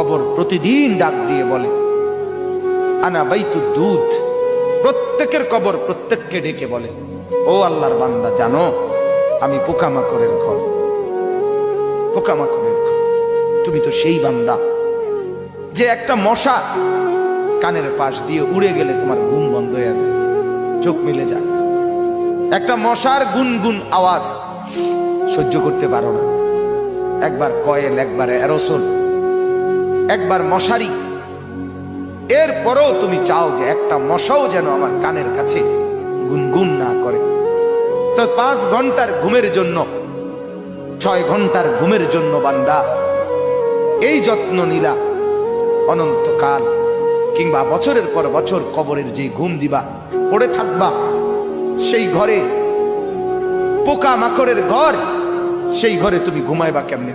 কবর প্রতিদিন ডাক দিয়ে বলে আনা বাইতুদ দুধ। প্রত্যেকের কবর প্রত্যেককে ডেকে বলে, ও আল্লাহর বান্দা, জানো আমি পোকামাকড়ের ঘর, পোকামাকড়ের ঘর। তুমি তো সেই বান্দা যে একটা মশা কানের পাশ দিয়ে উড়ে গেলে তোমার ঘুম বন্ধ হয়ে যায়, চোখ মিলে যায়। একটা মশার গুনগুন আওয়াজ সহ্য করতে পারো না। একবার কয়েল, একবার অ্যারোসোল, একবার মশারি, এরপরেও তুমি চাও যে একটা মশাও যেন আমার কানের কাছে গুনগুন না করে। তো 5 ঘন্টার ঘুমের জন্য, 6 ঘন্টার ঘুমের জন্য বান্দা এই যত্ন নিলা, অনন্তকাল কিংবা বছরের পর বছর কবরের যে ঘুম দিবা, পড়ে থাকবা সেই ঘরে, পোকা মাকড়ের ঘর, সেই ঘরে তুমি ঘুমাইবা কেমনে?